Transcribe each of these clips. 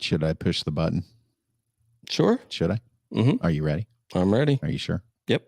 Should I push the button? Sure. Should I? Mm-hmm. Are you ready? I'm ready. Are you sure? Yep.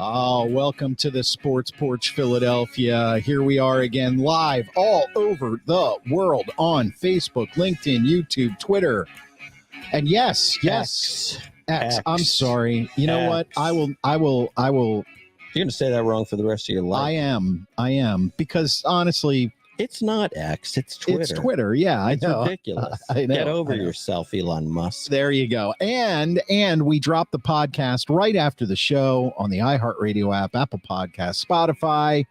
Oh, welcome to the Sports Porch Philadelphia. Here we are again, live all over the world on Facebook, LinkedIn, YouTube, Twitter, and yes, X. I'm sorry. You know what? I will. You're going to say that wrong for the rest of your life. I am, because honestly, it's not X. It's Twitter. It's Twitter. Yeah, I know. Ridiculous. I know. Get over yourself, Elon Musk. There you go. And we drop the podcast right after the show on the iHeartRadio app, Apple Podcasts, Spotify,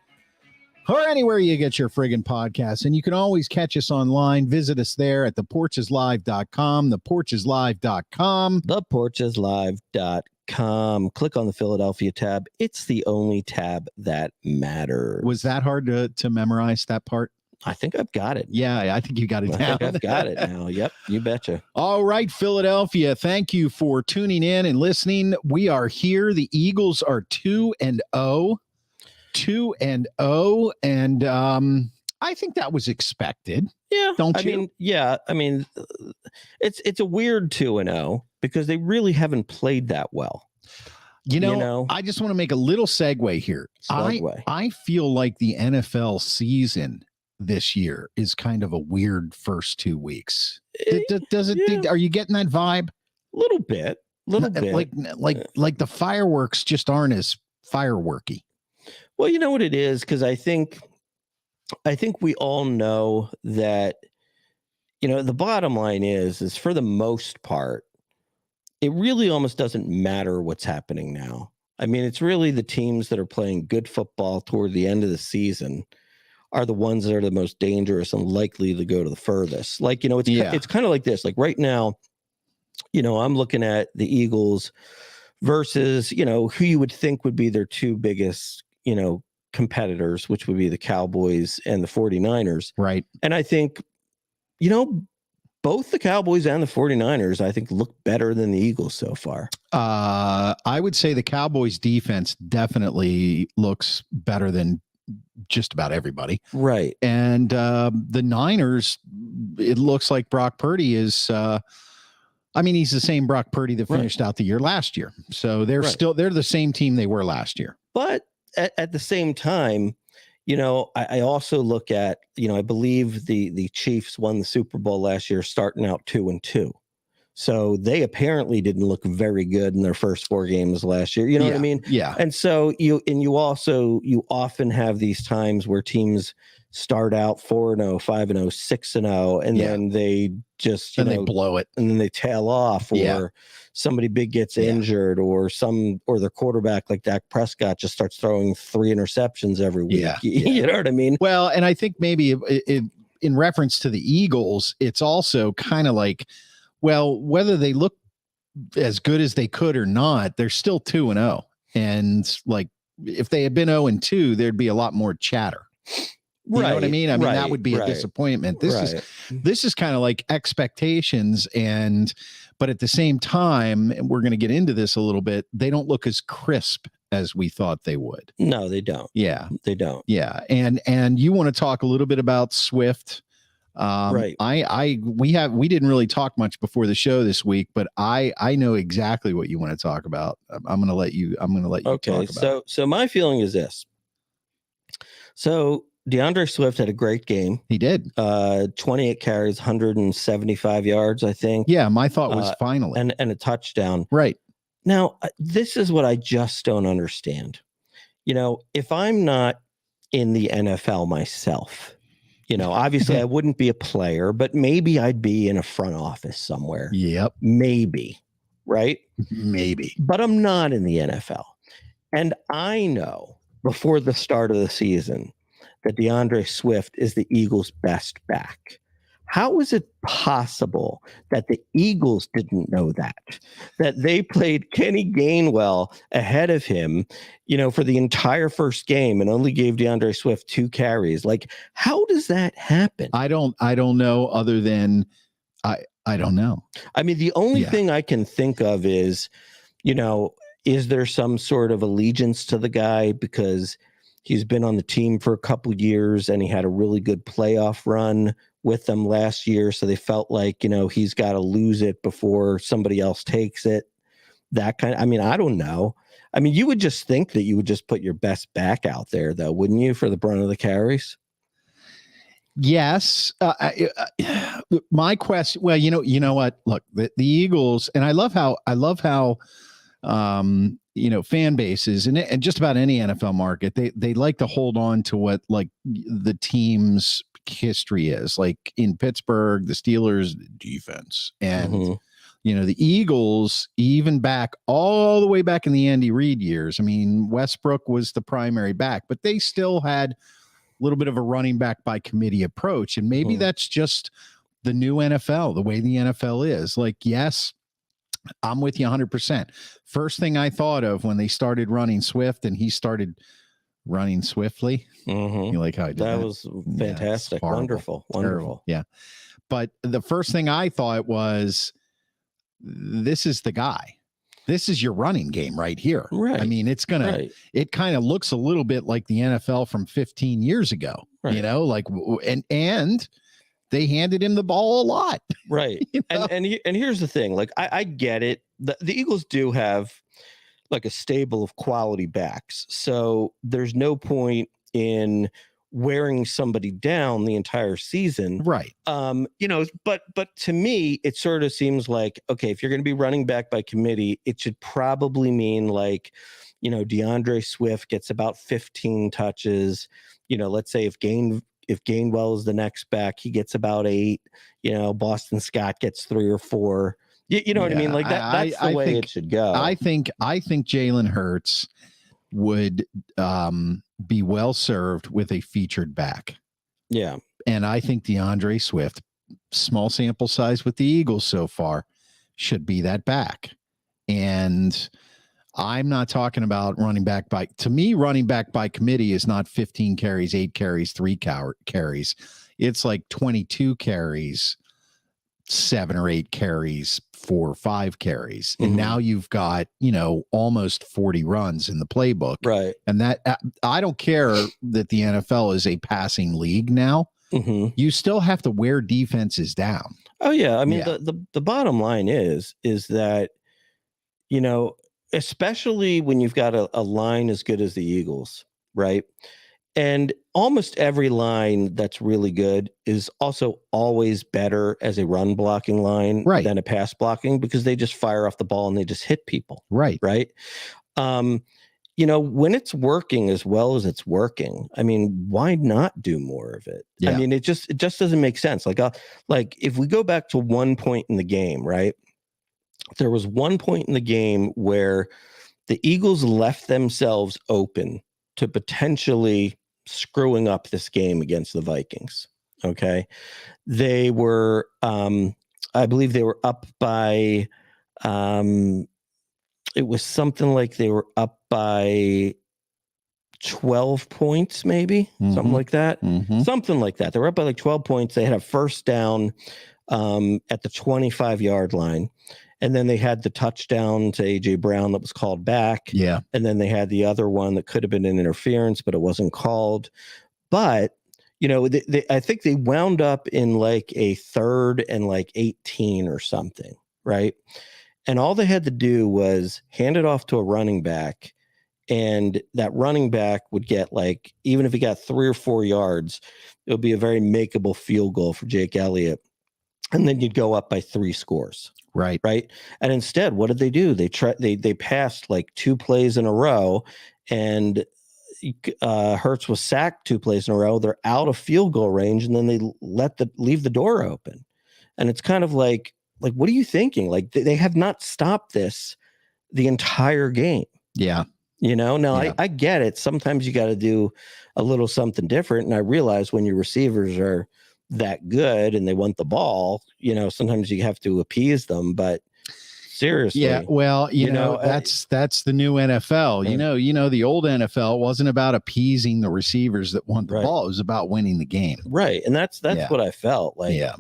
or anywhere you get your friggin' podcasts. And you can always catch us online. Visit us there at theporcheslive.com, theporcheslive.com. Theporcheslive.com. Click on the Philadelphia tab. It's the only tab that matters. Was that hard to memorize, that part? I think I've got it. Yeah, I think you got it down. I think I've got it now. Yep, you betcha. All right, Philadelphia, thank you for tuning in and listening. We are here. The Eagles are 2-0. 2-0, and I think that was expected. Yeah, don't you? I mean, it's a weird 2-0 because they really haven't played that well. You know, I just want to make a little segue here. I feel like the NFL season this year is kind of a weird first 2 weeks. Are you getting that vibe? A little bit. Like the fireworks just aren't as fireworky. Well, you know what it is, because I think we all know that, the bottom line is for the most part, it really almost doesn't matter what's happening now. I mean, it's really the teams that are playing good football toward the end of the season are the ones that are the most dangerous and likely to go to the furthest. Like, it's kind of like this. Like right now, I'm looking at the Eagles versus, who you would think would be their two biggest, competitors, which would be the Cowboys and the 49ers. Right. And I think, both the Cowboys and the 49ers, I think, look better than the Eagles so far. I would say the Cowboys defense definitely looks better than just about everybody. Right. And the Niners, it looks like Brock Purdy is, he's the same Brock Purdy that finished out the year last year. So they're the same team they were last year. But at the same time, I also look at, I believe the Chiefs won the Super Bowl last year, starting out 2-2. So they apparently didn't look very good in their first 4 games last year. You know what I mean? Yeah. And so you often have these times where teams start out 4-0, 5-0, 6-0, and then they just, they blow it, and then they tail off, or somebody big gets injured, or their quarterback like Dak Prescott just starts throwing 3 interceptions every week. You know what I mean? Well, and I think maybe in reference to the Eagles, it's also kind of like, well, whether they look as good as they could or not, they're still 2-0. And like, if they had been 0-2, there'd be a lot more chatter. You know what I mean? That would be a disappointment. This is kind of like expectations, but at the same time, and we're going to get into this a little bit, they don't look as crisp as we thought they would. No, they don't. Yeah, they don't. Yeah, and you want to talk a little bit about Swift? Right. We didn't really talk much before the show this week, but I know exactly what you want to talk about. I'm going to let you talk about it. So my feeling is this. So DeAndre Swift had a great game. He did. 28 carries, 175 yards, I think. Yeah, my thought was finally. And a touchdown. Right. Now, this is what I just don't understand. If I'm not in the NFL myself, obviously I wouldn't be a player, but maybe I'd be in a front office somewhere. Yep. Maybe. Right? Maybe. But I'm not in the NFL. And I know before the start of the season that DeAndre Swift is the Eagles' best back. how is it possible that the Eagles didn't know that they played Kenny Gainwell ahead of him, for the entire first game and only gave DeAndre Swift 2 carries? Like, how does that happen? I don't know, other than I don't know. I mean, the only thing I can think of is, is there some sort of allegiance to the guy because he's been on the team for a couple years and he had a really good playoff run with them last year. So they felt like, he's got to lose it before somebody else takes it. That kind of, I mean, I don't know. I mean, you would just think that you would just put your best back out there, though, wouldn't you, for the brunt of the carries? Yes. My question. Well, you know what? Look, the Eagles, and I love how fan bases and just about any NFL market, they like to hold on to what like the team's history is. Like in Pittsburgh, the Steelers defense, and the Eagles, even back all the way back in the Andy Reid years. I mean, Westbrook was the primary back, but they still had a little bit of a running back by committee approach, and maybe that's just the new NFL, the way the NFL is. Like, yes, I'm with you 100%. First thing I thought of when they started running Swift and he started running swiftly. You like how I did that? That was fantastic. Yeah, wonderful. Terrible. Yeah. But the first thing I thought was, this is the guy. This is your running game right here. Right. I mean, it kind of looks a little bit like the NFL from 15 years ago, like, and they handed him the ball a lot. Right. And here's the thing. Like, I get it. The Eagles do have like a stable of quality backs. So there's no point in wearing somebody down the entire season. Right. But to me, it sort of seems like, okay, if you're going to be running back by committee, it should probably mean like, DeAndre Swift gets about 15 touches. Let's say if Gainwell is the next back, he gets about 8. Boston Scott gets 3 or 4. You know what I mean? Like that's the way it should go. I think Jalen Hurts would be well served with a featured back. Yeah. And I think DeAndre Swift, small sample size with the Eagles so far, should be that back. And I'm not talking about running back by, to me, running back by committee is not 15 carries, 8 carries, 3 carries. It's like 22 carries, 7 or 8 carries, 4 or 5 carries. And now you've got, almost 40 runs in the playbook. Right. And that, I don't care that the NFL is a passing league now. You still have to wear defenses down. Oh yeah. I mean, the bottom line is that, especially when you've got a line as good as the Eagles, right? And almost every line that's really good is also always better as a run blocking line than a pass blocking, because they just fire off the ball and they just hit people. Right. When it's working as well as it's working, I mean, why not do more of it? Yeah. I mean, it just doesn't make sense. Like if we go back to one point in the game, right? There was one point in the game where the Eagles left themselves open to potentially screwing up this game against the Vikings. Okay. They were, I believe they were up by, it was something like they were up by 12 points, maybe something like that. Something like that. They were up by like 12 points. They had a first down at the 25-yard line. And then they had the touchdown to A.J. Brown that was called back. Yeah. And then they had the other one that could have been an interference, but it wasn't called. But, I think they wound up in like a 3rd and like 18 or something, right? And all they had to do was hand it off to a running back. And that running back would get like, even if he got 3 or 4 yards, it would be a very makeable field goal for Jake Elliott. And then you'd go up by 3 scores. Right. And instead, what did they do? They passed like 2 plays in a row, and Hurts was sacked 2 plays in a row. They're out of field goal range, and then they leave the door open. And it's kind of like, what are you thinking? Like they have not stopped this the entire game. Yeah. I get it. Sometimes you got to do a little something different. And I realize when your receivers are, that good and they want the ball, sometimes you have to appease them, but seriously. Yeah, well, that's the new NFL. The old NFL wasn't about appeasing the receivers that want the ball. It was about winning the game. Right. And that's what I felt like. Yeah.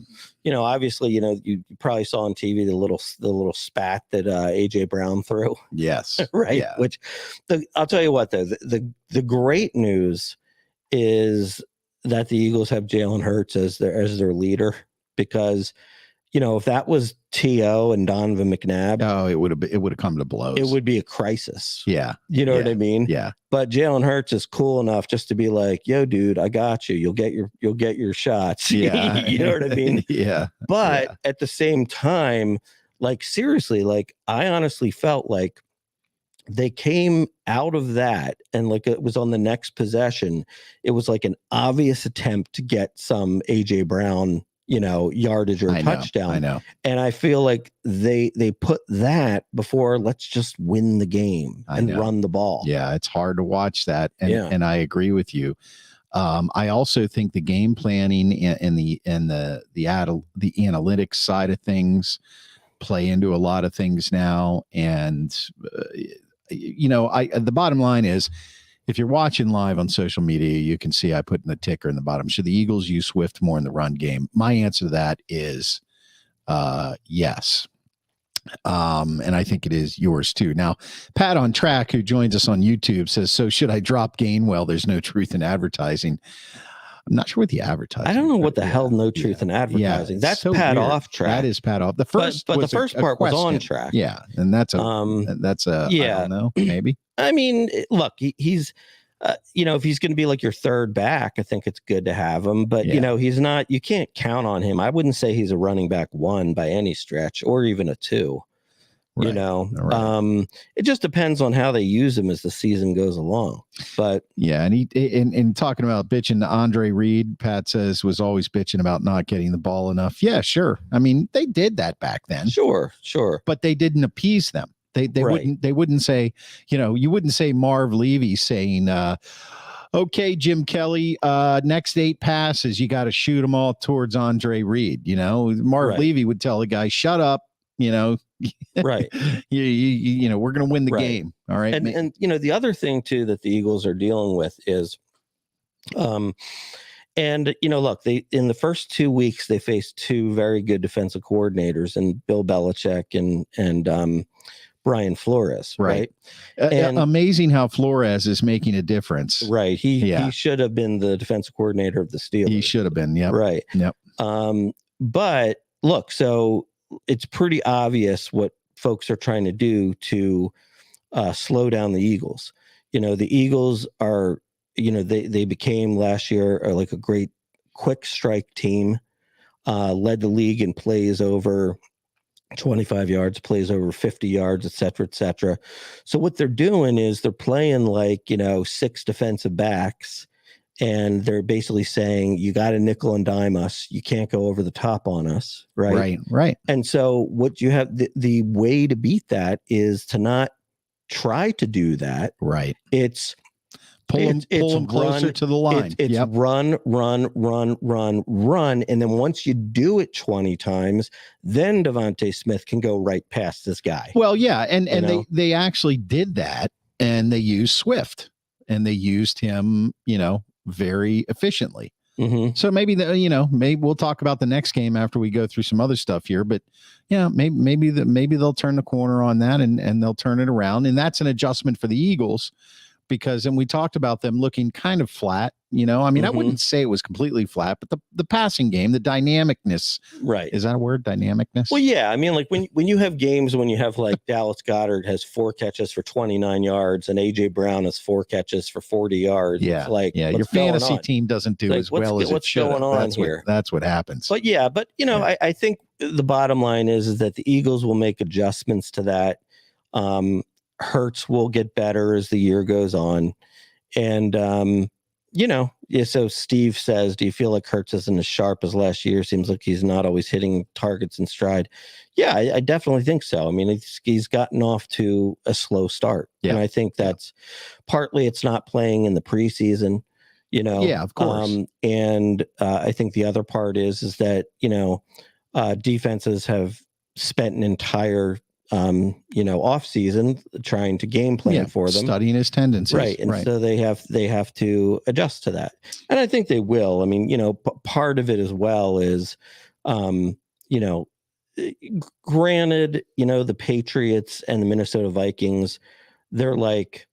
Obviously, you probably saw on TV the little spat that AJ Brown threw. Yes. Right. Yeah. Which I'll tell you what, though, the great news is that the Eagles have Jalen Hurts as their leader, because if that was T.O. and Donovan McNabb, it would have come to blows. It would be a crisis. Yeah. You know what I mean? Yeah. But Jalen Hurts is cool enough just to be like, yo, dude, I got you. You'll get your shots. Yeah. You know what I mean? Yeah. But at the same time, like, seriously, like, I honestly felt like they came out of that, and like it was on the next possession, it was like an obvious attempt to get some AJ Brown, yardage or touchdown. I know. And I feel like they put that before, let's just win the game and run the ball. Yeah, it's hard to watch that. And I agree with you. I also think the game planning and the analytics side of things play into a lot of things now. And the bottom line is, if you're watching live on social media, you can see I put in the ticker in the bottom. Should the Eagles use Swift more in the run game? My answer to that is yes. And I think it is yours too. Now, Pat on Track, who joins us on YouTube, says, so should I drop Gainwell? There's no truth in advertising. I'm not sure what the advertising. I don't know what the hell no truth in advertising. That's so Pat weird. Off Track. That is Pat Off. The first, but the first part was on track. Yeah, and that's I don't know, maybe. I mean, look, he's if he's going to be like your third back, I think it's good to have him. But he's not. You can't count on him. I wouldn't say he's a running back 1 by any stretch, or even a 2. Right. It just depends on how they use him as the season goes along. But yeah, and in talking about bitching to Andre Reed, Pat says was always bitching about not getting the ball enough. Yeah, sure. I mean, they did that back then. Sure. But they didn't appease them. They wouldn't say, you wouldn't say Marv Levy saying, okay, Jim Kelly, next 8 passes, you got to shoot them all towards Andre Reed. Marv Levy would tell the guy, shut up. Right. We're going to win the game. All right. And the other thing too, that the Eagles are dealing with is, look, they, in the first 2 weeks, they faced 2 very good defensive coordinators, and Bill Belichick and Brian Flores. Right. And amazing how Flores is making a difference. Right. He should have been the defensive coordinator of the Steelers. He should have been. Yep. Right. Yep. But look, so it's pretty obvious what folks are trying to do to slow down the Eagles. The Eagles are, they became last year like a great quick strike team, led the league in plays over 25 yards, plays over 50 yards, et cetera, et cetera. So what they're doing is they're playing like, 6 defensive backs, and they're basically saying, you got to nickel and dime us. You can't go over the top on us. Right. And so what you have, the way to beat that is to not try to do that. Right. It's pull them closer to the line. It's run. And then once you do it 20 times, then Devontae Smith can go right past this guy. Well, yeah. And they actually did that, and they used Swift, and they used him, very efficiently. Mm-hmm. So maybe maybe we'll talk about the next game after we go through some other stuff here, but maybe they'll turn the corner on that and they'll turn it around. And that's an adjustment for the Eagles, because, and we talked about them looking kind of flat, I wouldn't say it was completely flat, but the passing game, the dynamicness, right? Is that a word? Dynamicness? Well, yeah. I mean, like when you have games, when you have like Dallas Goedert has 4 catches for 29 yards and AJ Brown has 4 catches for 40 yards. Yeah. It's like, your fantasy team doesn't do as well as it should. What's going on here? That's what happens. But I think the bottom line is that the Eagles will make adjustments to that. Hurts will get better as the year goes on. And, so Steve says, do you feel like Hurts isn't as sharp as last year? Seems like he's not always hitting targets in stride. Yeah, I definitely think so. I mean, he's gotten off to a slow start. Yeah. And I think that's partly it's not playing in the preseason. Yeah, of course. And I think the other part is that, defenses have spent an entire, off season trying to game plan for them. Studying his tendencies. Right. And so they have to adjust to that. And I think they will. I mean, part of it as well is, granted, the Patriots and the Minnesota Vikings, they're like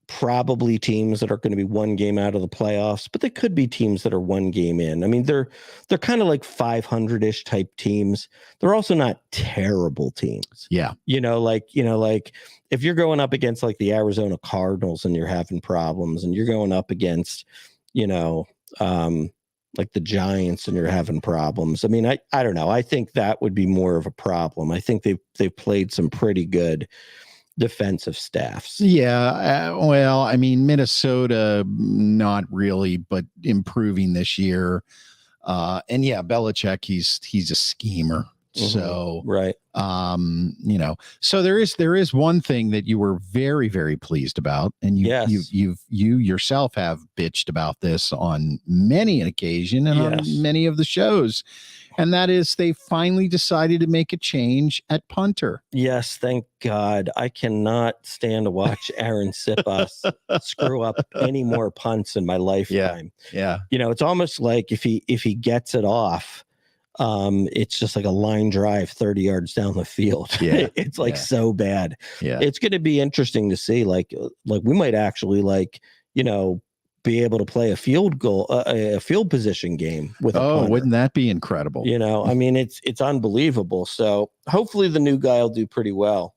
probably teams that are going to be one game out of the playoffs, but they could be teams that are one game in. I mean, they're kind of like 500-ish type teams. They're also not terrible teams. Yeah. Like if you're going up against like the Arizona Cardinals and you're having problems, and you're going up against, like the Giants and you're having problems. I mean, I don't know. I think that would be more of a problem. I think they've played some pretty good defensive staffs. Yeah. Well, I mean, Minnesota, not really, but improving this year. And yeah, Belichick, he's a schemer. So, right. So there is one thing that you were very, very pleased about, and you yourself have bitched about this on many an occasion and on many of the shows. And that is they finally decided to make a change at punter. Yes, thank God. I cannot stand to watch Aaron Sipas screw up any more punts in my lifetime. Yeah. It's almost like if he gets it off, it's just like a line drive 30 yards down the field. Yeah. It's like so bad. Yeah. It's going to be interesting to see. Like we might actually be able to play a field position game with a punter. Wouldn't that be incredible? I mean, it's unbelievable. So hopefully the new guy will do pretty well.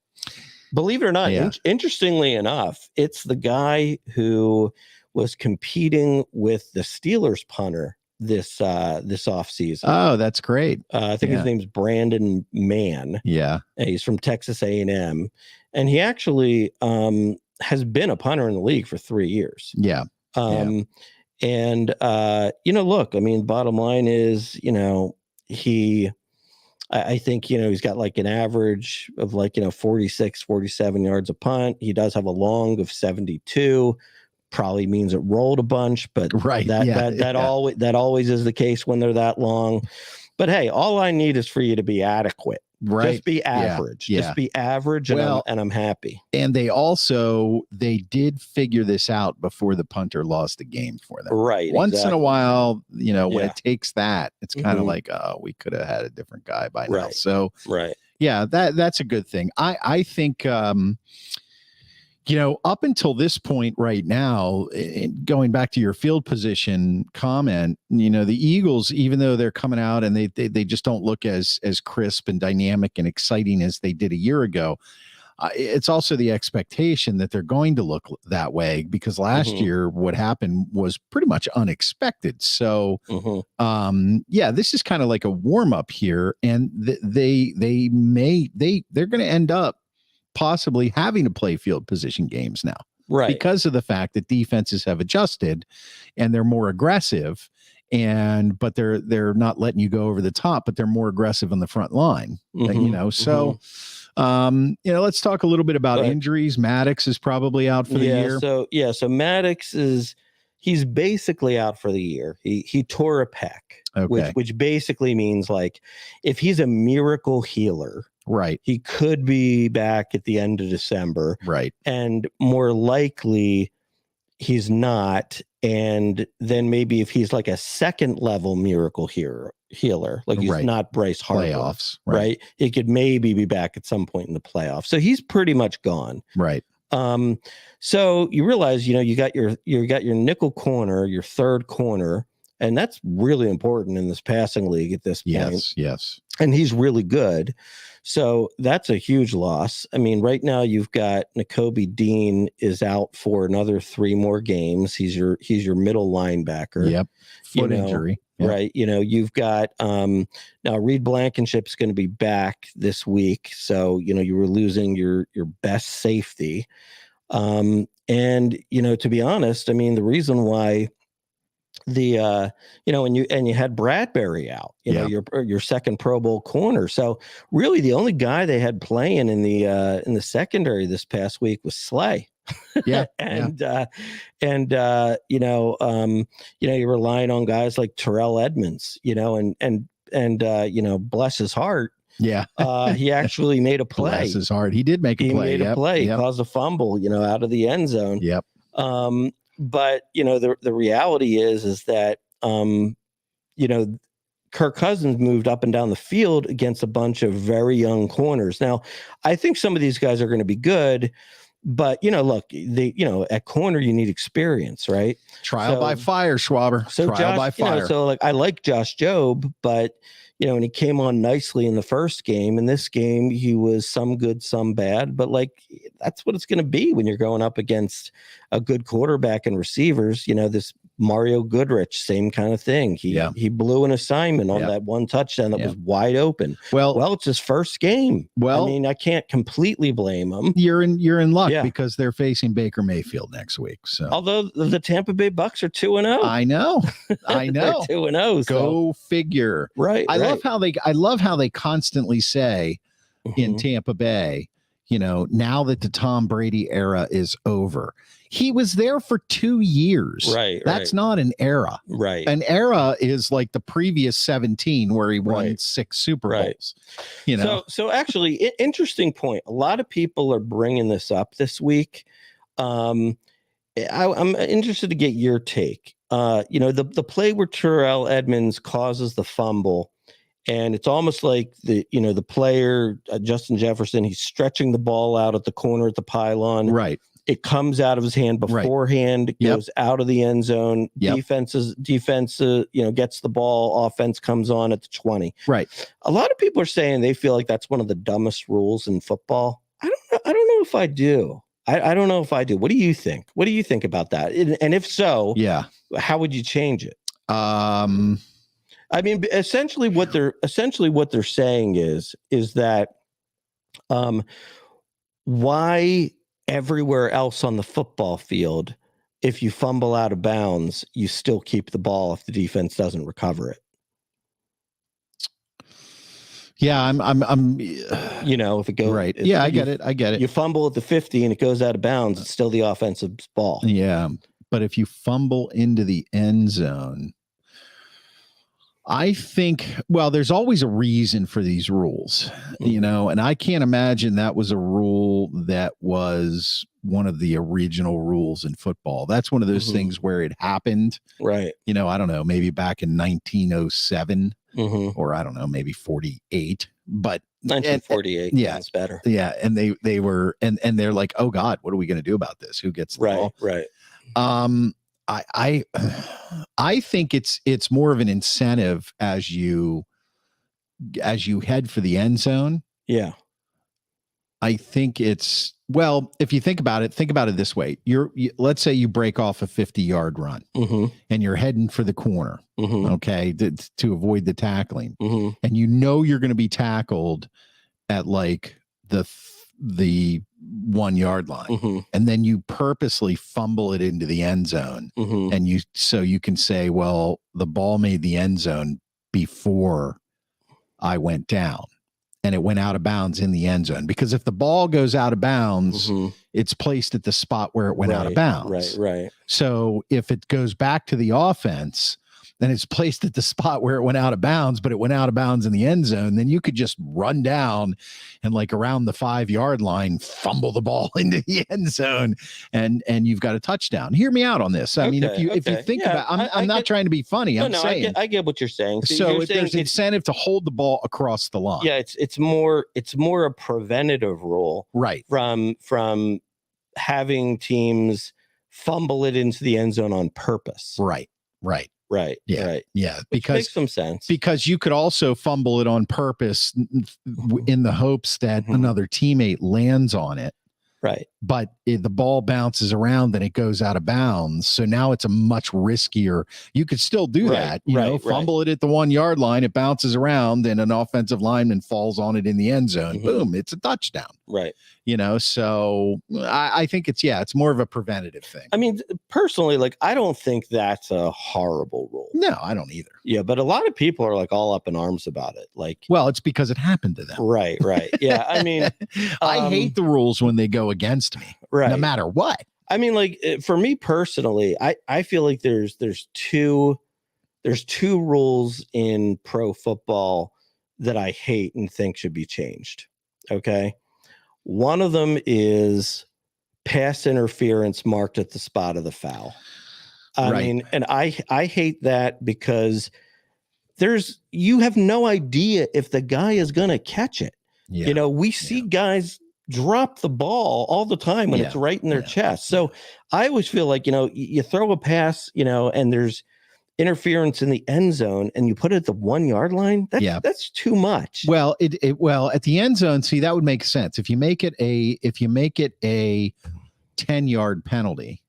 Believe it or not, interestingly enough, it's the guy who was competing with the Steelers punter this offseason. Oh, that's great. I think his name's Brandon Mann. Yeah. He's from Texas A&M, and he actually has been a punter in the league for 3 years. Yeah. And look, I mean, bottom line is, I think, he's got like an average of 46, 47 yards a punt. He does have a long of 72, probably means it rolled a bunch, but that always is the case when they're that long. But hey, all I need is for you to be adequate. Right. Just be average. Yeah. Just be average, and I'm happy. And they did figure this out before the punter lost the game for them. Right. Once in a while, when it takes that, it's kind of like, we could have had a different guy by now. So yeah, that's a good thing. I think up until this point right now, going back to your field position comment, the Eagles, even though they're coming out and they just don't look as crisp and dynamic and exciting as they did a year ago, it's also the expectation that they're going to look that way, because last year what happened was pretty much unexpected. So, this is kind of like a warm up here, and they're going to end up possibly having to play field position games now, because of the fact that defenses have adjusted and they're more aggressive, but they're not letting you go over the top, but they're more aggressive on the front line. So let's talk a little bit about injuries. Maddox is probably out for the year. So Maddox he's basically out for the year. He tore a pec, which basically means, like, if he's a miracle healer, he could be back at the end of December. And more likely he's not. And then maybe if he's like a second level miracle healer, like he's not Bryce Harper, playoffs, he could maybe be back at some point in the playoffs. So he's pretty much gone. So you realize, you got your nickel corner, your third corner, and that's really important in this passing league at this point. Yes. And he's really good. So that's a huge loss. I mean, right now you've got Nakobe Dean is out for another 3 more games. He's your middle linebacker. Yep. Foot injury. Yep. Right. You've got now Reed Blankenship's going to be back this week. So, you were losing your best safety. And, to be honest, I mean, the reason why and you had Bradbury out, your second Pro Bowl corner. So really the only guy they had playing in the secondary this past week was Slay. Yeah. and you're relying on guys like Terrell Edmonds, bless his heart. Yeah. He actually made a play. Bless his heart. He did make a He play. made a play, Yep. caused a fumble, out of the end zone. Yep. But the reality is that Kirk Cousins moved up and down the field against a bunch of very young corners. Now, I think some of these guys are going to be good, but look, at corner you need experience, right? Trial by fire, Schwaber. So Trial by fire. I like Josh Jobe, but and he came on nicely in the first game. In this game, he was some good, some bad. But that's what it's going to be when you're going up against a good quarterback and receivers. This Mario Goodrich, same kind of thing. He blew an assignment on that one touchdown that was wide open. Well, it's his first game. Well, I mean, I can't completely blame him. You're in luck because they're facing Baker Mayfield next week. So, although the Tampa Bay Bucks are 2-0, I know. 2-0. Go figure. Right. I love how they constantly say in Tampa Bay, now that the Tom Brady era is over. He was there for 2 years. Right. That's not an era. Right. An era is like the previous 17 where he won 6 Super Bowls. So actually, interesting point. A lot of people are bringing this up this week. I'm interested to get your take. The play where Terrell Edmonds causes the fumble, and it's almost like the player, Justin Jefferson, he's stretching the ball out at the corner at the pylon. Right. It comes out of his hand beforehand, goes out of the end zone. Defense, gets the ball. Offense comes on at the 20. Right. A lot of people are saying they feel like that's one of the dumbest rules in football. I don't know if I do. I don't know if I do. What do you think? What do you think about that? And if so, how would you change it? I mean, essentially what they're saying is that why everywhere else on the football field, if you fumble out of bounds, you still keep the ball if the defense doesn't recover it. Yeah, I'm if it goes right. Yeah, I get it. You fumble at the 50 and it goes out of bounds, it's still the offensive ball. Yeah. But if you fumble into the end zone, I think, there's always a reason for these rules, and I can't imagine that was a rule that was one of the original rules in football. That's one of those things where it happened. Right. I don't know, maybe back in 1907 or I don't know, maybe 48, but 1948 sounds better. Yeah. And they were, and they're like, oh God, what are we going to do about this? Who gets the ball? Right. I think it's more of an incentive as you head for the end zone. Yeah. I think it's, if you think about it this way. Let's say you break off a 50-yard run and you're heading for the corner, okay, to avoid the tackling. And you're going to be tackled at like the 1 yard line, and then you purposely fumble it into the end zone, and you can say, well, the ball made the end zone before I went down, and it went out of bounds in the end zone, because if the ball goes out of bounds, it's placed at the spot where it went out of bounds. Right. So if it goes back to the offense, then it's placed at the spot where it went out of bounds, but it went out of bounds in the end zone, then you could just run down and like around the 5-yard line, fumble the ball into the end zone, and you've got a touchdown. Hear me out on this. I mean, if you think about, I'm not trying to be funny. I'm saying I get what you're saying. So there's incentive to hold the ball across the line. Yeah, it's more a preventative rule, right? From having teams fumble it into the end zone on purpose. Right. Yeah. Right. Yeah. Which makes some sense. Because you could also fumble it on purpose in the hopes that another teammate lands on it. Right. But the ball bounces around and it goes out of bounds. So now it's a much riskier. You could still do that. Fumble it at the 1 yard line. It bounces around and an offensive lineman falls on it in the end zone. Boom. It's a touchdown. Right. So I think it's more of a preventative thing. I mean, personally, I don't think that's a horrible rule. No, I don't either. Yeah. But a lot of people are all up in arms about it. It's because it happened to them. Right. Yeah. I mean, I hate the rules when they go against against me, right? No matter what. I mean, like for me personally, I feel like there's two rules in pro football that I hate and think should be changed. Okay. One of them is pass interference marked at the spot of the foul. I mean, and I hate that because you have no idea if the guy is going to catch it. Yeah. You know, we see guys drop the ball all the time when it's right in their chest. So I always feel like, you know, you throw a pass, you know, and there's interference in the end zone and you put it at the 1 yard line. That's too much. Well, well, at the end zone, see, that would make sense. If you make it a 10-yard penalty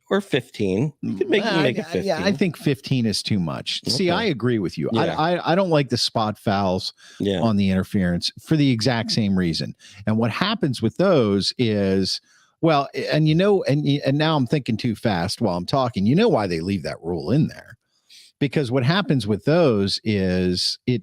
or 15, you could make it 15. Yeah, I think 15 is too much. Okay. See, I agree with you. Yeah. I don't like the spot fouls on the interference for the exact same reason. And what happens with those is, well, and you know, and now I'm thinking too fast while I'm talking. You know why they leave that rule in there? Because what happens with those is it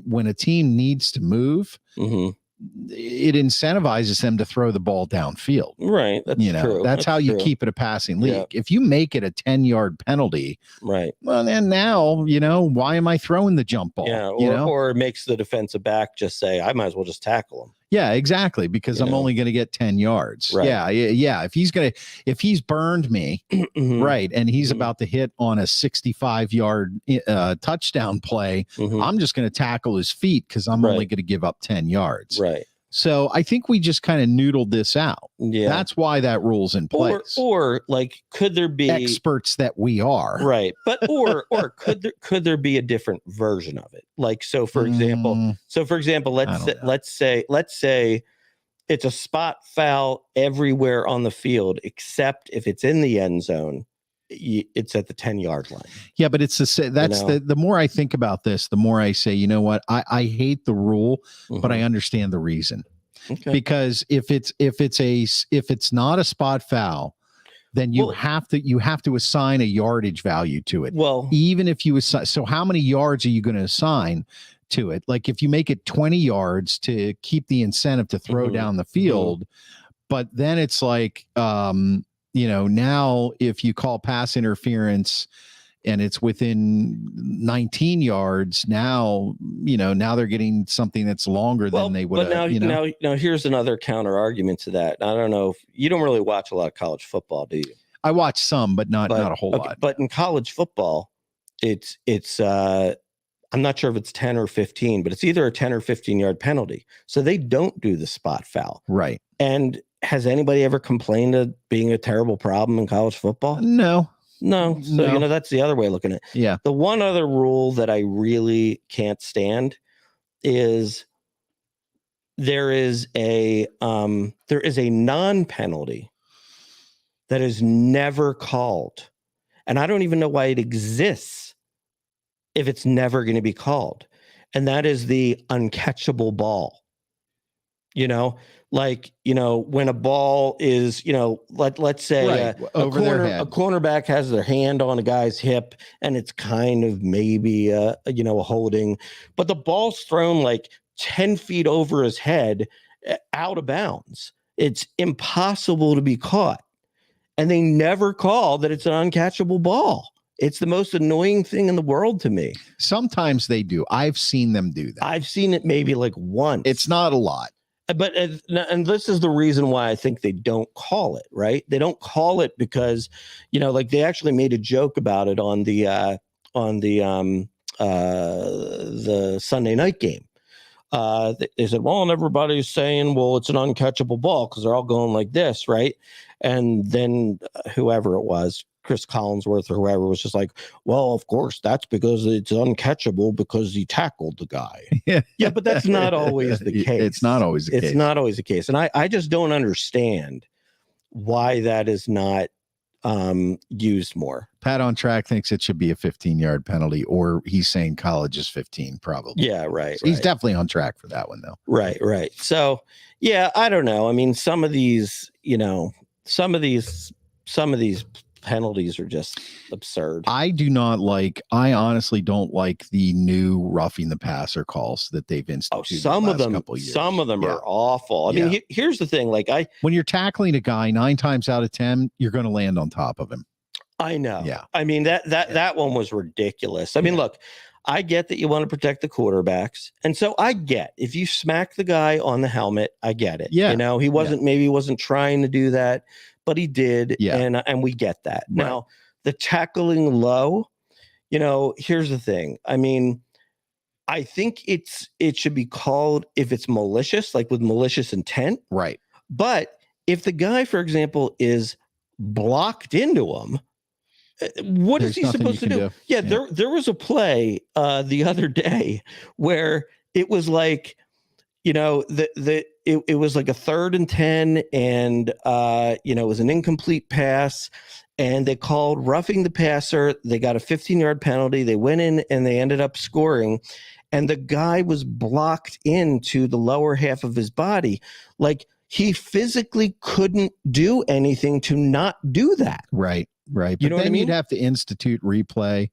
when a team needs to move, it incentivizes them to throw the ball downfield. Right. That's true. That's how you keep it a passing league. Yeah. If you make it a 10-yard penalty, right. Well, then now, you know, why am I throwing the jump ball? Yeah. Or it makes the defensive back just say, I might as well just tackle him. Yeah, exactly. Because I'm only going to get 10 yards. Right. Yeah. If he's burned me, right, and he's about to hit on a 65-yard touchdown play, I'm just going to tackle his feet because I'm only going to give up 10 yards. Right. So I think we just kind of noodled this out. Yeah. That's why that rule's in place. Or like, could there be experts that we are? Right. But or could there be a different version of it? Like, so for example, let's say it's a spot foul everywhere on the field, except if it's in the end zone, it's at the 10-yard line. Yeah, but the more I think about this, the more I say, you know what? I hate the rule, but I understand the reason. Okay. Because if it's not a spot foul, then you have to assign a yardage value to it. Well, even if you assign, so how many yards are you going to assign to it? Like if you make it 20 yards to keep the incentive to throw down the field, but then it's like you know, now if you call pass interference and it's within 19 yards, now they're getting something that's longer than they would have. Now here's another counter argument to that. I don't know if you don't really watch a lot of college football, do you? I watch some, but not a whole lot. But in college football, it's I'm not sure if it's 10 or 15, but it's either a 10 or 15-yard penalty. So they don't do the spot foul. Right. And has anybody ever complained of being a terrible problem in college football? No. So, you know, that's the other way of looking at it. Yeah. The one other rule that I really can't stand is there is a non-penalty that is never called. And I don't even know why it exists if it's never going to be called. And that is the uncatchable ball. You know, like, you know, when a ball is, you know, let's say a cornerback has their hand on a guy's hip and it's kind of maybe a holding, but the ball's thrown like 10 feet over his head out of bounds. It's impossible to be caught. And they never call that it's an uncatchable ball. It's the most annoying thing in the world to me. Sometimes they do. I've seen them do that. I've seen it maybe like once. It's not a lot. But and this is the reason why I think they don't call it, right? They don't call it because, you know, like they actually made a joke about it on the Sunday night game. They said, well, and everybody's saying, well, it's an uncatchable ball because they're all going like this, right? And then whoever it was, Chris Collinsworth or whoever, was just like, well, of course, that's because it's uncatchable because he tackled the guy. Yeah, but that's not always the case. It's not always the case. It's not always the case. And I just don't understand why that is not used more. Pat on Track thinks it should be a 15-yard penalty, or he's saying college is 15, probably. Yeah, right. He's definitely on track for that one, though. Right. So, yeah, I don't know. I mean, some of these penalties are just absurd. I honestly don't like the new roughing the passer calls that they've instituted. Some of them Yeah. are awful. I mean, here's the thing. Like when you're tackling a guy 9 times out of 10, you're going to land on top of him. I know. Yeah. I mean, that one was ridiculous. I mean, look, I get that you want to protect the quarterbacks. And so I get if you smack the guy on the helmet, I get it. Yeah. You know, maybe he wasn't trying to do that, but he did. Yeah. And we get that. Right. Now, the tackling low, you know, here's the thing. I mean, I think it should be called if it's malicious, like with malicious intent. Right. But if the guy, for example, is blocked into him, what is he supposed to do? Yeah, there was a play the other day where it was like, you know, it was like a 3rd and 10, and you know, it was an incomplete pass, and they called roughing the passer. They got a 15-yard penalty. They went in and they ended up scoring, and the guy was blocked into the lower half of his body, like he physically couldn't do anything to not do that. Right. Right. You but know what I mean? You'd have to institute replay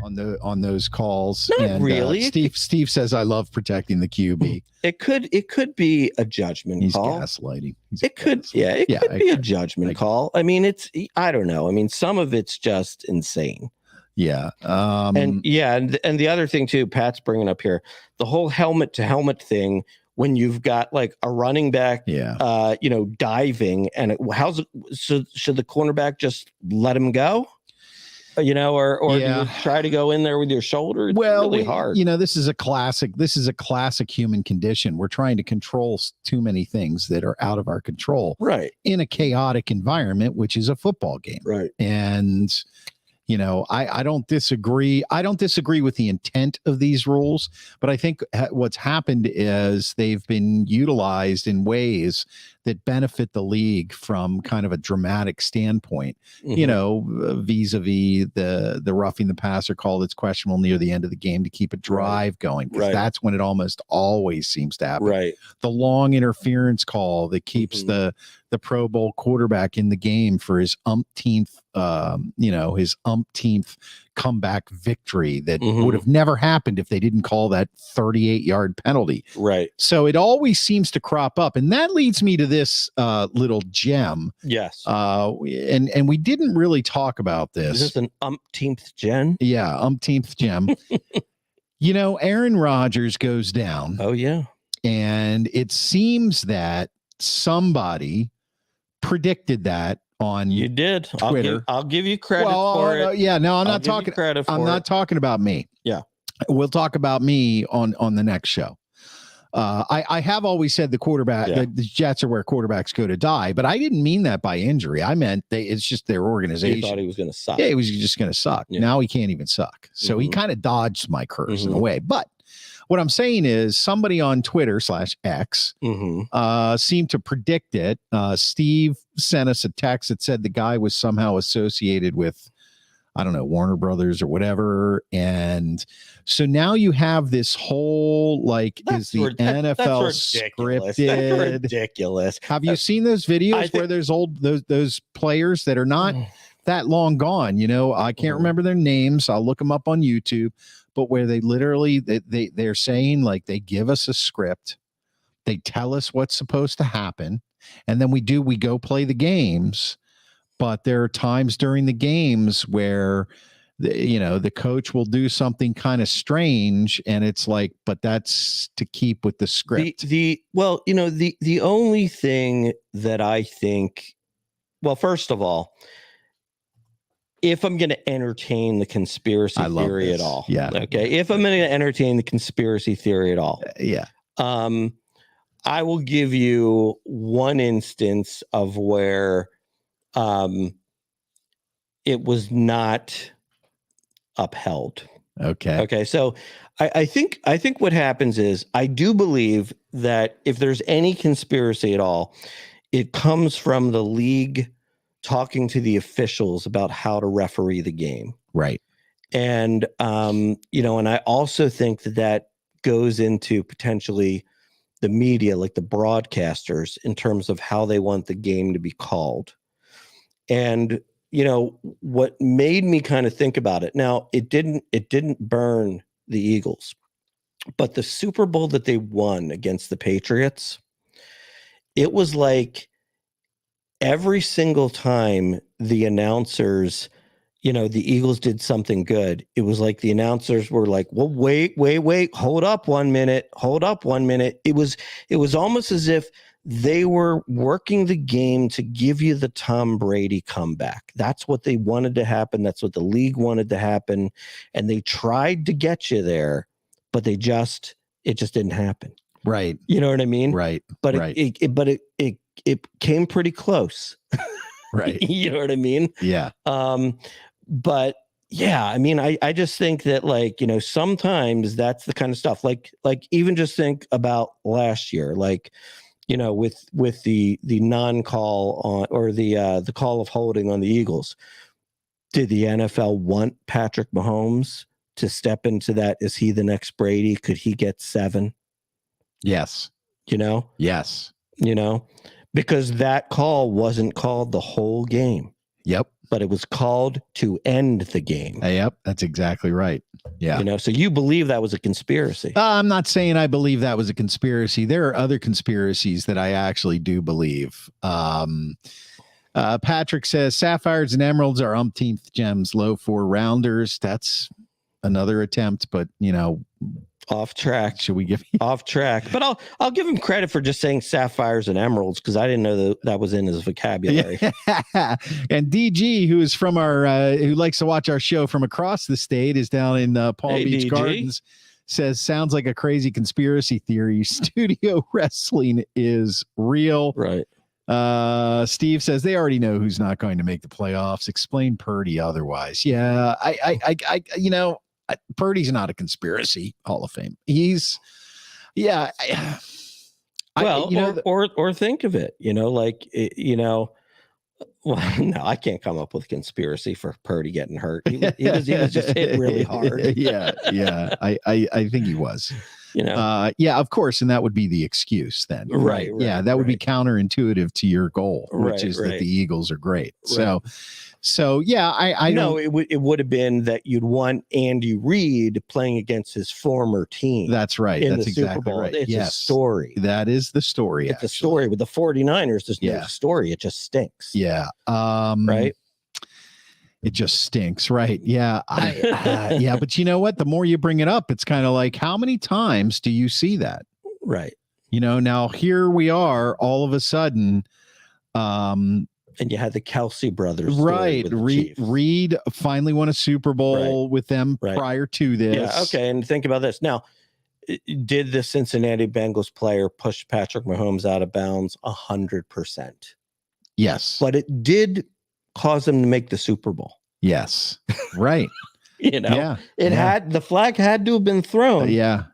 on those calls. Not really. Steve says, I love protecting the QB. It could be a judgment call. Gaslighting. It could be a judgment call. I mean, I don't know. I mean, some of it's just insane. Yeah. And the other thing too, Pat's bringing up here, the whole helmet to helmet thing, when you've got like a running back, you know, diving, and should the cornerback just let him go? You know, or do you try to go in there with your shoulder? It's really hard. You know, this is a classic human condition. We're trying to control too many things that are out of our control. Right. In a chaotic environment, which is a football game. Right. And you know, I don't disagree. I don't disagree with the intent of these rules, but I think what's happened is they've been utilized in ways that benefit the league from kind of a dramatic standpoint, you know, vis-a-vis the roughing the passer call that's questionable near the end of the game to keep a drive going. Because that's when it almost always seems to happen. Right. The long interference call that keeps the Pro Bowl quarterback in the game for his umpteenth comeback victory that would have never happened if they didn't call that 38-yard penalty. Right. So it always seems to crop up. And that leads me to this little gem. Yes. And we didn't really talk about this. Is this an umpteenth gem? Yeah, umpteenth gem. You know, Aaron Rodgers goes down. Oh, yeah. And it seems that somebody predicted that on Twitter. I'll give you credit for it. Yeah, no, I'm not talking about me. Yeah. We'll talk about me on the next show. I have always said the Jets are where quarterbacks go to die, but I didn't mean that by injury. I meant it's just their organization. You thought he was going to suck. Yeah, he was just going to suck. Yeah. Now he can't even suck. So he kind of dodged my curse in a way. But what I'm saying is somebody on Twitter /X seemed to predict it. Steve sent us a text that said the guy was somehow associated with, I don't know, Warner Brothers or whatever. And so now you have this whole, like, is the NFL scripted? That's ridiculous. Have you seen those videos where there's those players that are not that long gone? You know, I can't remember their names. I'll look them up on YouTube. But where they literally, they're saying, like, they give us a script. They tell us what's supposed to happen. And then we go play the games. But there are times during the games where, the coach will do something kind of strange. And it's like, but that's to keep with the script. The only thing that I think, well, first of all, if I'm going to entertain the conspiracy theory at all. Yeah. Okay. If I'm going to entertain the conspiracy theory at all. Yeah. I will give you one instance of where it was not upheld. Okay. Okay. So I think what happens is I do believe that if there's any conspiracy at all, it comes from the league talking to the officials about how to referee the game. Right. And, and I also think that goes into potentially the media, like the broadcasters, in terms of how they want the game to be called. And, what made me kind of think about it. Now, it didn't burn the Eagles, but the Super Bowl that they won against the Patriots, it was like every single time the announcers, the Eagles did something good, it was like the announcers were like, well, wait, hold up 1 minute. It was almost as if they were working the game to give you the Tom Brady comeback. That's what they wanted to happen. That's what the league wanted to happen. And they tried to get you there, but it just didn't happen. Right. You know what I mean? Right. But right. it came pretty close. Right. You know what I mean? Yeah. But yeah, I mean, I just think that sometimes that's the kind of stuff like even just think about last year, with the non-call on, or the call of holding on the Eagles. Did the NFL want Patrick Mahomes to step into that? Is he the next Brady? Could he get 7? Yes. Yes. Because that call wasn't called the whole game. Yep. But it was called to end the game. Yep. That's exactly right. Yeah. So you believe that was a conspiracy? I'm not saying I believe that was a conspiracy. There are other conspiracies that I actually do believe. Patrick says sapphires and emeralds are umpteenth gems, low 4 rounders. That's another attempt, but off track. Should we give off track? But I'll give him credit for just saying sapphires and emeralds, because I didn't know that was in his vocabulary. Yeah. And DG, who is from who likes to watch our show from across the state, is down in Palm Beach DG. Gardens, says sounds like a crazy conspiracy theory. Studio wrestling is real. Right. Steve says they already know who's not going to make the playoffs. Explain Purdy otherwise. Yeah, Purdy's not a conspiracy Hall of Fame. He's, yeah. Or think of it, well, no, I can't come up with a conspiracy for Purdy getting hurt. He was just hit really hard. Yeah. I think he was. Yeah, of course, and that would be the excuse then. Right. Yeah, that would be counterintuitive to your goal, which is that the Eagles are great. Right. So yeah, I know it would have been that you'd want Andy Reid playing against his former team. That's right. That's exactly Super Bowl. right. It's yes. a story. That is the story. It's a story with the 49ers. There's no story. It just stinks. Yeah. Right. It just stinks, right? Yeah, yeah. But you know what? The more you bring it up, it's kind of like, how many times do you see that? Right. Now here we are, all of a sudden. And you had the Kelsey brothers, right? Reed finally won a Super Bowl with them prior to this. Yeah. Okay. And think about this now. Did the Cincinnati Bengals player push Patrick Mahomes out of bounds? 100%. Yes. But it did cause them to make the Super Bowl. Yes. Right. Had the flag had to have been thrown. Yeah.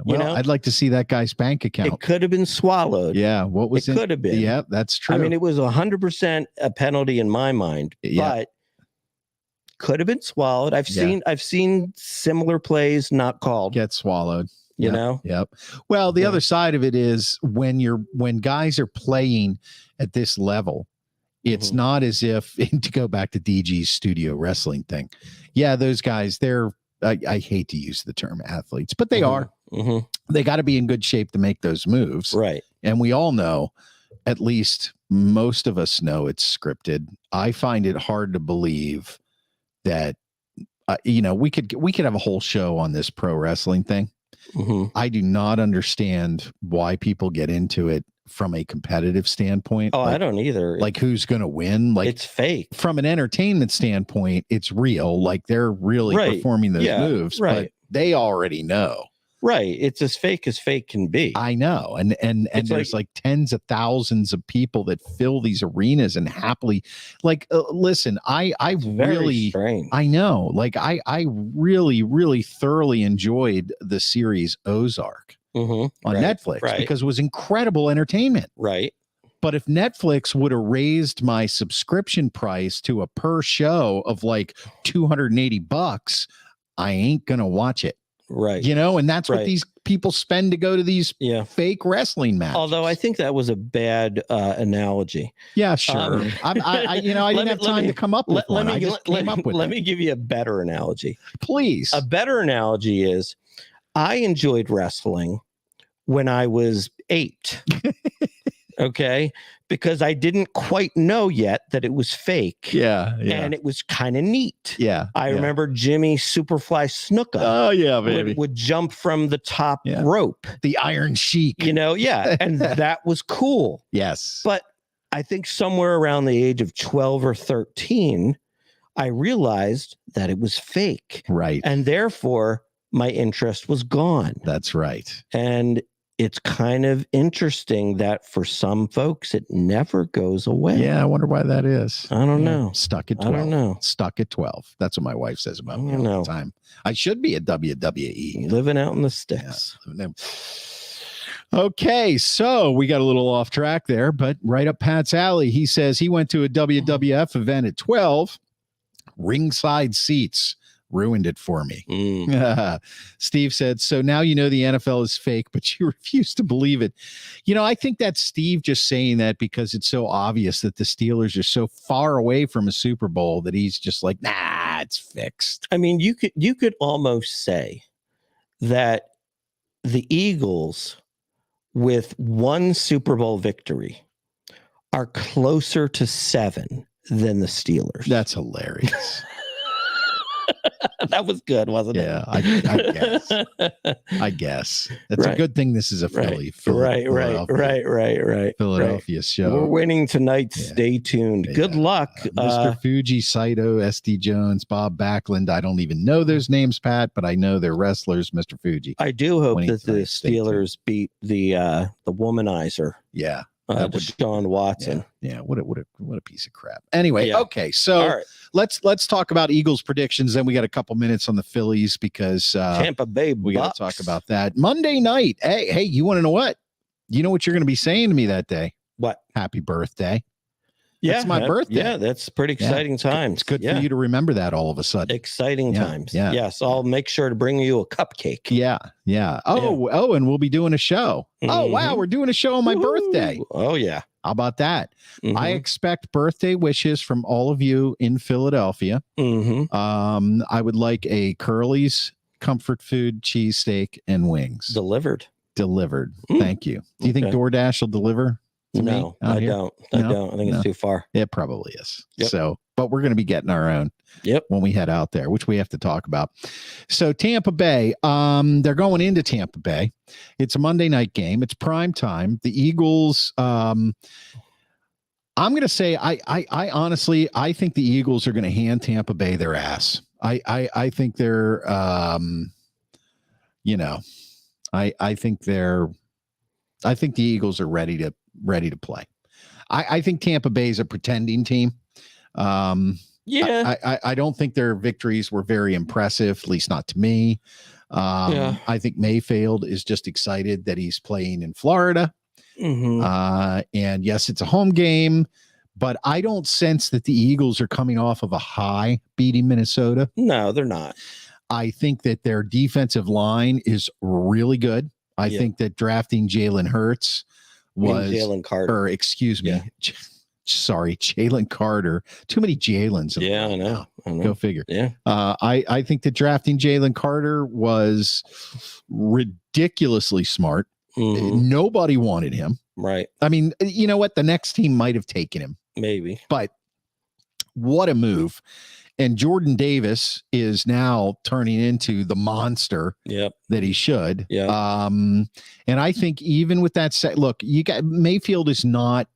Well, I'd like to see that guy's bank account. It could have been swallowed. Yeah. What was it? Could have been. Yeah, that's true. I mean, it was 100% a penalty in my mind, but could have been swallowed. I've seen similar plays not called. Get swallowed. Yep. Well, the other side of it is when guys are playing at this level, it's not as if, to go back to DG's studio wrestling thing. Yeah, those guys, I hate to use the term athletes, but they are. They got to be in good shape to make those moves. Right. And we all know, at least most of us know, it's scripted. I find it hard to believe that, we could have a whole show on this pro wrestling thing. I do not understand why people get into it from a competitive standpoint. Oh, I don't either. Like, who's going to win? Like, it's fake. From an entertainment standpoint, it's real. Like, they're really performing those moves, but they already know. Right. It's as fake can be. I know. And there's like tens of thousands of people that fill these arenas and happily, listen, I really, strange. I know, I really, really thoroughly enjoyed the series Ozark on Netflix because it was incredible entertainment. Right. But if Netflix would have raised my subscription price to a per show of like $280, I ain't going to watch it. Right. And that's what Right. these people spend to go to these Yeah. fake wrestling matches. Although I think that was a bad analogy. Yeah, sure. I didn't have time to come up with one. I just came up with it. Let me give you a better analogy. Please. A better analogy is I enjoyed wrestling when I was 8. Okay. Because I didn't quite know yet that it was fake. Yeah. And it was kind of neat. Yeah. I remember Jimmy Superfly Snuka. Oh, yeah, baby. Would jump from the top rope. The Iron Sheik. And that was cool. Yes. But I think somewhere around the age of 12 or 13, I realized that it was fake. Right. And therefore, my interest was gone. That's right. And it's kind of interesting that for some folks, it never goes away. Yeah, I wonder why that is. I don't know. Stuck at 12. I don't know. Stuck at 12. That's what my wife says about me all the time. I should be at WWE. Living out in the sticks. Yeah. Okay, so we got a little off track there, but right up Pat's alley. He says he went to a WWF event at 12. Ringside seats. Ruined it for me. Steve said, so now the NFL is fake, but you refuse to believe it. I think that's Steve just saying that because it's so obvious that the Steelers are so far away from a Super Bowl that he's just like, nah, it's fixed. I mean, you could almost say that the Eagles with one Super Bowl victory are closer to 7 than the Steelers. That's hilarious. That was good, wasn't it? Yeah, I guess. It's a good thing this is a Philadelphia show. We're winning tonight. Stay tuned. Good luck. Mr. Fuji, Saito, SD Jones, Bob Backlund. I don't even know those names, Pat, but I know they're wrestlers, Mr. Fuji. I do hope that the Steelers beat the womanizer. Yeah. Deshaun Watson. Yeah. What a piece of crap. Anyway, okay. So all right. let's talk about Eagles predictions. Then we got a couple minutes on the Phillies because Tampa Bay we got to talk about that. Monday night. Hey, you want to know what? You know what you're going to be saying to me that day? What? Happy birthday. Yeah, it's my birthday. Yeah, that's pretty exciting times. It's good for you to remember that all of a sudden. Exciting times. Yeah. Yes, I'll make sure to bring you a cupcake. Yeah. Oh, and we'll be doing a show. Oh, wow, we're doing a show on my birthday. Oh, yeah. How about that? I expect birthday wishes from all of you in Philadelphia. I would like a Curly's comfort food cheesesteak and wings. Delivered. Thank you. Do you think DoorDash will deliver? No, I don't. I think it's too far. It probably is. Yep. So, but we're going to be getting our own. When we head out there, which we have to talk about. So Tampa Bay, they're going into Tampa Bay. It's a Monday night game. It's prime time. The Eagles. I'm going to say, I honestly, I think the Eagles are going to hand Tampa Bay their ass. I think they're, I think the Eagles are ready to play. I think Tampa Bay is a pretending team. I don't think their victories were very impressive, at least not to me. I think Mayfield is just excited that he's playing in Florida. And yes, it's a home game, but I don't sense that the Eagles are coming off of a high beating Minnesota. No, they're not. I think that their defensive line is really good. I think that drafting Jalen Hurts was Jalen Carter. Or excuse me. Sorry, Jalen Carter. Too many Jalen's. Yeah, I know. Go figure. Yeah. I think that drafting Jalen Carter was ridiculously smart. Nobody wanted him. Right. I mean, you know what? The next team might have taken him. Maybe. But what a move. And Jordan Davis is now turning into the monster that he should. And I think even with that set, look, you got Mayfield is not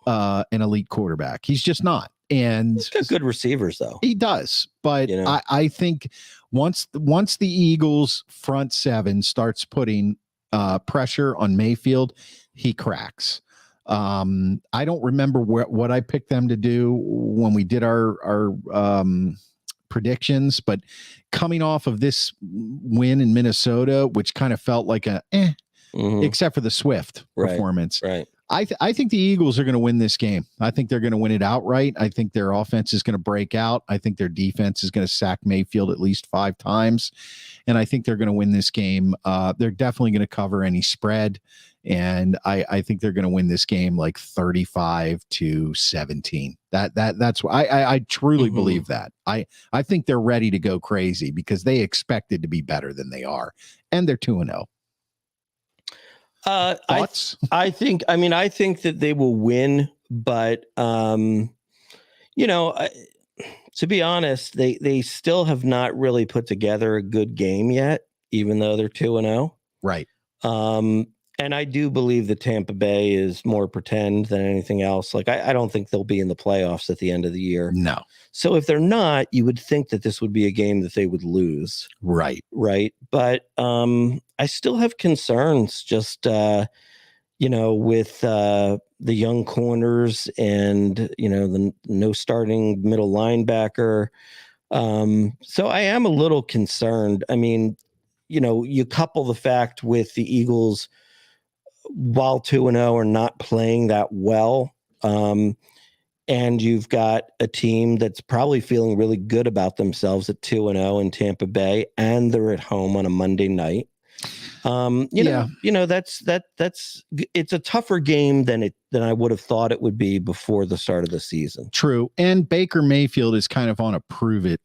an elite quarterback. He's just not. And he's got good receivers though. He does. But I think once the Eagles front seven starts putting pressure on Mayfield, he cracks. I don't remember what I picked them to do when we did our predictions, but coming off of this win in Minnesota, which kind of felt like except for the Swift performance. Right. I think the Eagles are going to win this game. I think they're going to win it outright. I think their offense is going to break out. I think their defense is going to sack Mayfield at least 5 times. And I think they're going to win this game. They're definitely going to cover any spread. And I think they're going to win this game like 35-17. That's why I truly believe that. I think they're ready to go crazy because they expected to be better than they are. And they're 2-0. Thoughts? I think that they will win, but to be honest, they still have not really put together a good game yet, even though they're 2-0. Right. And I do believe that Tampa Bay is more pretend than anything else. Like, I don't think they'll be in the playoffs at the end of the year. No. So if they're not, you would think that this would be a game that they would lose. Right. Right. But I still have concerns just, with the young corners and, the no starting middle linebacker. So I am a little concerned. I mean, you couple the fact with the Eagles, while 2-0 are not playing that well. And you've got a team that's probably feeling really good about themselves at 2-0 in Tampa Bay, and they're at home on a Monday night. That's it's a tougher game than I would have thought it would be before the start of the season. True. And Baker Mayfield is kind of on a prove it.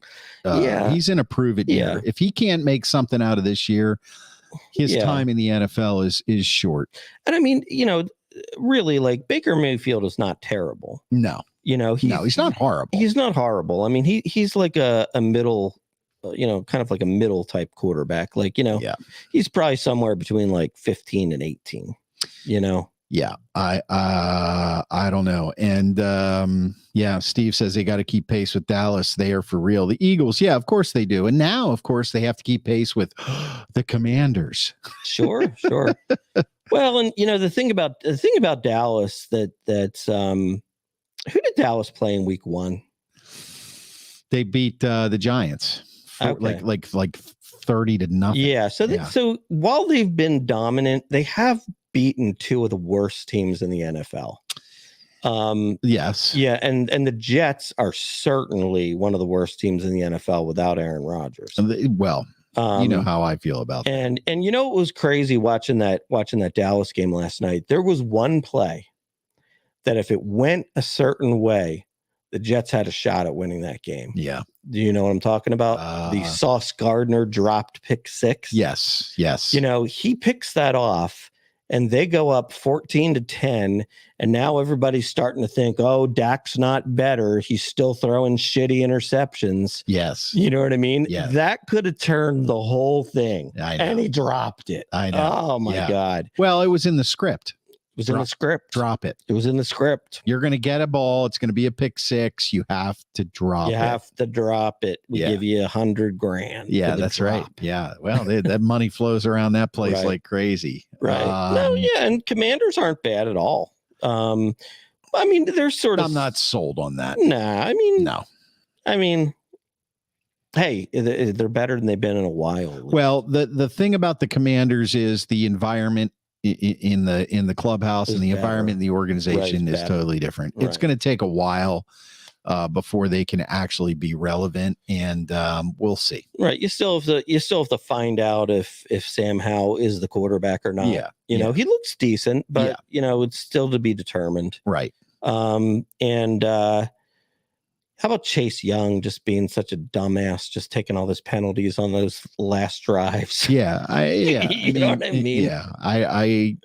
He's in a prove it year. If he can't make something out of this year, his time in the NFL is short. And I mean, really, like, Baker Mayfield is not terrible. No. He's not horrible. He's not horrible. I mean, he's like a middle, kind of like a middle type quarterback. Like, he's probably somewhere between like 15 and 18, Yeah, I don't know. And Steve says they got to keep pace with Dallas. They are for real. The Eagles, of course they do. And now, of course, they have to keep pace with the Commanders. Sure. Well, and the thing about Dallas that's who did Dallas play in week 1? They beat the Giants for like 30-0. Yeah. So while they've been dominant, they have beaten 2 of the worst teams in the NFL. Yes. Yeah, and the Jets are certainly one of the worst teams in the NFL without Aaron Rodgers. Well, you know how I feel about that. And it was crazy watching that Dallas game last night. There was one play that if it went a certain way, the Jets had a shot at winning that game. Yeah. Do you know what I'm talking about? The Sauce Gardner dropped pick 6. Yes. He picks that off, and they go up 14-10. And now everybody's starting to think, oh, Dak's not better. He's still throwing shitty interceptions. Yes. You know what I mean? Yeah. That could have turned the whole thing. I know. And he dropped it. I know. Oh, my God. Well, it was in the script. It was in the script. Drop it. It was in the script. You're going to get a ball. It's going to be a pick 6. You have to drop it. You have to drop it. We give you $100,000. Yeah, that's drop. right. Yeah. Well, that money flows around that place like crazy. Right. And Commanders aren't bad at all. I mean, they're sort of. I'm not sold on that. Nah. No. I mean, hey, they're better than they've been in a while. Well, the thing about the Commanders is the environment in the clubhouse and the environment in the organization is totally different. It's going to take a while before they can actually be relevant, and we'll see. Right. You still have to find out if Sam Howell is the quarterback or not. Yeah. He looks decent, but it's still to be determined. Right. And how about Chase Young just being such a dumbass, just taking all those penalties on those last drives? Yeah. You know what I mean? Yeah. I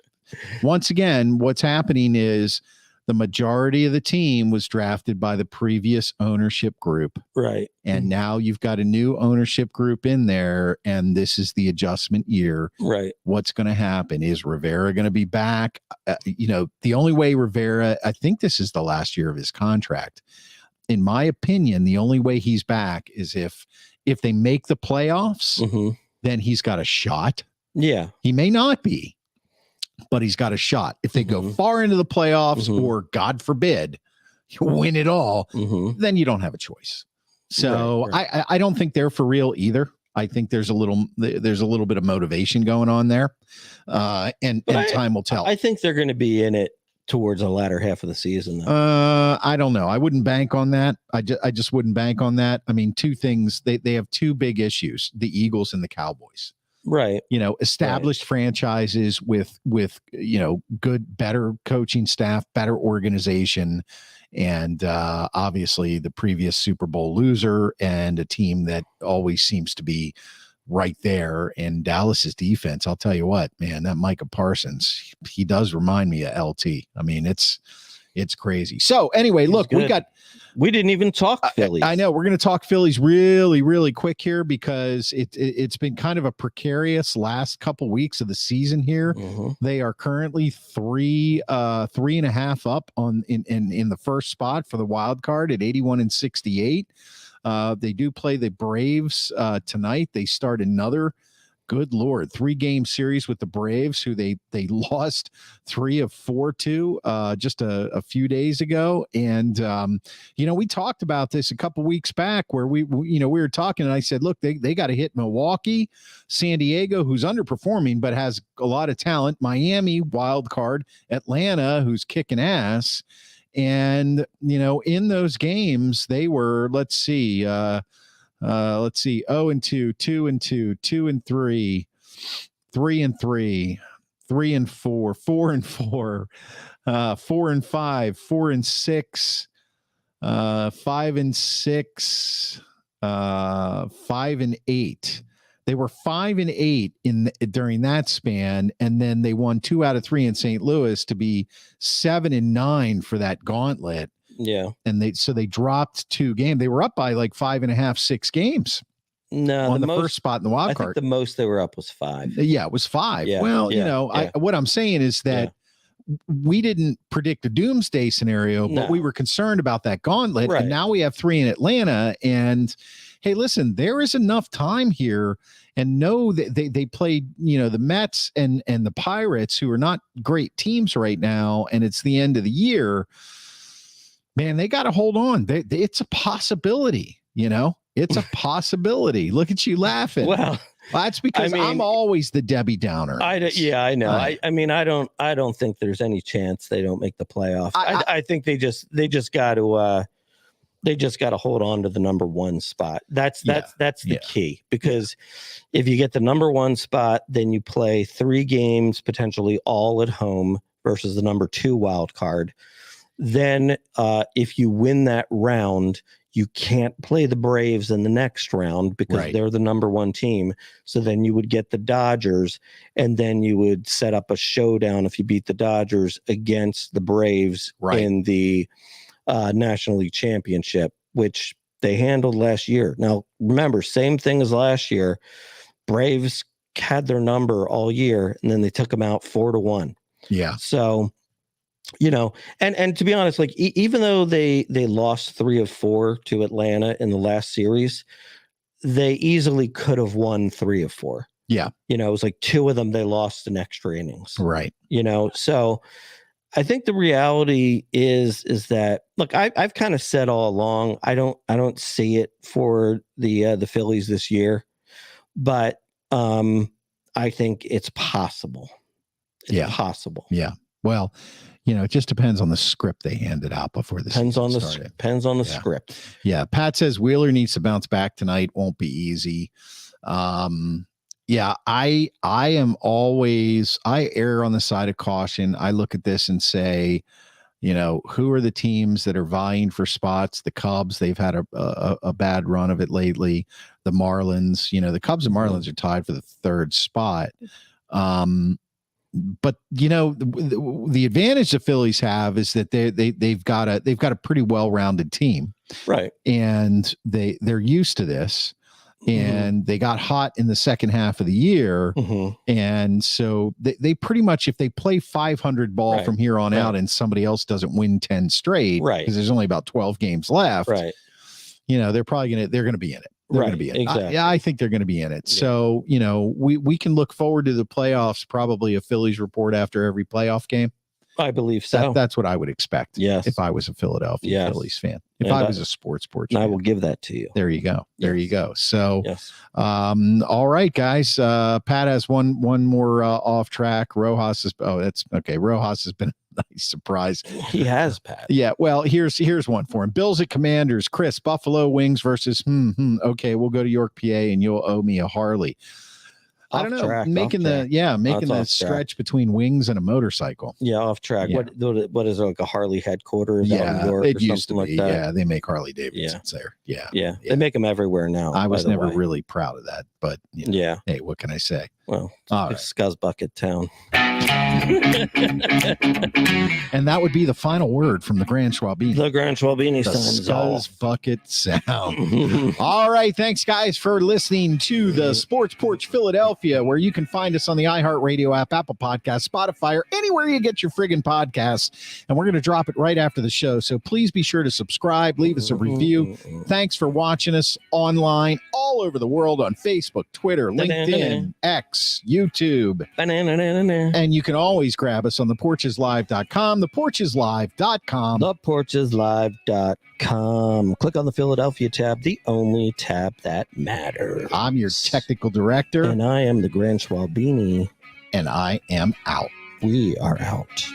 once again, what's happening is the majority of the team was drafted by the previous ownership group. Right. And now you've got a new ownership group in there, and this is the adjustment year. Right. What's going to happen? Is Rivera going to be back? The only way Rivera, I think this is the last year of his contract. In my opinion, the only way he's back is if they make the playoffs, then he's got a shot. Yeah. He may not be, but he's got a shot. If they go far into the playoffs or, God forbid, you win it all, then you don't have a choice. So right. I don't think they're for real either. I think there's a little bit of motivation going on there, and time will tell. I think they're going to be in it towards the latter half of the season, though. I don't know. I wouldn't bank on that. I just wouldn't bank on that. I mean, two things. They have two big issues: the Eagles and the Cowboys. Right. Established franchises with good, better coaching staff, better organization, and obviously the previous Super Bowl loser and a team that always seems to be right there. And Dallas's defense, I'll tell you what, man, that Micah Parsons, he does remind me of LT. I mean, it's crazy. So anyway, look, we didn't even talk Phillies. I know we're going to talk Phillies really, really quick here because it's been kind of a precarious last couple weeks of the season here. Mm-hmm. They are currently 3.5 up in the first spot for the wild card at 81-68. They do play the Braves tonight. They start another, good Lord, 3-game series with the Braves, who they lost 3 of 4 to just a few days ago. And, we talked about this a couple weeks back where we were talking and I said, look, they got to hit Milwaukee, San Diego, who's underperforming, but has a lot of talent, Miami, wild card, Atlanta, who's kicking ass. And, in those games, they were, let's see, 0-2, 2-2, 2-3, 3-3, 3-4, 4-4, 4-5, 4-6, 5-6, 5-8. They were 5-8 during that span, and then they won 2 out of 3 in St. Louis to be 7-9 for that gauntlet. Yeah, and they dropped 2 games. They were up by like 5.5, 6 games. No, on the first spot in the wild card. I think the most they were up was 5. Yeah, it was 5. Yeah, well, what I'm saying is that we didn't predict a doomsday scenario, but we were concerned about that gauntlet. Right. And now we have 3 in Atlanta. And hey, listen, there is enough time here. And know that they played, the Mets and the Pirates, who are not great teams right now. And it's the end of the year. Man, they got to hold on. It's a possibility, It's a possibility. Look at you laughing. Well, that's because I'm always the Debbie Downer. I know. I don't think there's any chance they don't make the playoffs. I think they just got to hold on to the number 1 spot. That's the key, because if you get the number 1 spot, then you play 3 games, potentially all at home, versus the number 2 wild card. Then if you win that round, you can't play the Braves in the next round because they're the number 1 team. So then you would get the Dodgers, and then you would set up a showdown if you beat the Dodgers against the Braves in the National League Championship, which they handled last year. Now, remember, same thing as last year. Braves had their number all year, and then they took them out 4-1. Yeah. So, and to be honest, like even though they lost 3 of 4 to Atlanta in the last series, they easily could have won 3 of 4. Yeah. It was like 2 of them they lost in extra innings. Right. So I think the reality is that, look, I've kind of said all along, I don't see it for the Phillies this year, but I think it's possible. It's possible. Yeah. Well, it just depends on the script they handed out before the season started. Depends on the script. Yeah. Pat says Wheeler needs to bounce back tonight. Won't be easy. Yeah, I err on the side of caution. I look at this and say, who are the teams that are vying for spots? The Cubs, they've had a bad run of it lately. The Marlins, the Cubs and Marlins are tied for the 3rd spot. But the advantage the Phillies have is that they've got a pretty well-rounded team, right? And they're used to this. And they got hot in the second half of the year. And so they pretty much, if they play 500 ball from here on out and somebody else doesn't win 10 straight, because there's only about 12 games left, they're probably they're going to be in it. They're going to be in it. Exactly. I think they're going to be in it. Yeah. So, we can look forward to the playoffs, probably a Phillies report after every playoff game. I believe so. That's what I would expect. Yes. If I was a Philadelphia Phillies fan. If I was a sports fan. I will give that to you. There you go. There you go. So, all right, guys. Pat has one more off track. Rojas is. Oh, that's okay. Rojas has been Nice surprise. He has, Pat. Yeah, well, here's one for him. Bills at Commanders. Chris, Buffalo Wings versus okay, we'll go to York, PA, and you'll owe me a Harley. I don't know. Making the stretch between wings and a motorcycle. Yeah, off track. Yeah. What is it, like a Harley headquarters out in York it or used to something be. like that? Yeah, they make Harley Davidsons there. Yeah. They make them everywhere now. I was never really proud of that, but hey, what can I say? Well, all it's Scuzzbucket Town. And that would be the final word from the Grand Schwabini. The Grand Schwabini Scuzz Bucket sound. All right. Thanks, guys, for listening to the Sports Porch Philadelphia, where you can find us on the iHeartRadio app, Apple Podcasts, Spotify, or anywhere you get your friggin' podcasts. And we're going to drop it right after the show. So please be sure to subscribe, leave us a review. Thanks for watching us online all over the world on Facebook, Twitter, LinkedIn, X, YouTube. And you can always grab us on theporcheslive.com, theporcheslive.com. Theporcheslive.com. Click on the Philadelphia tab, the only tab that matters. I'm your technical director. And I am the Grand Schwabini. And I am out. We are out.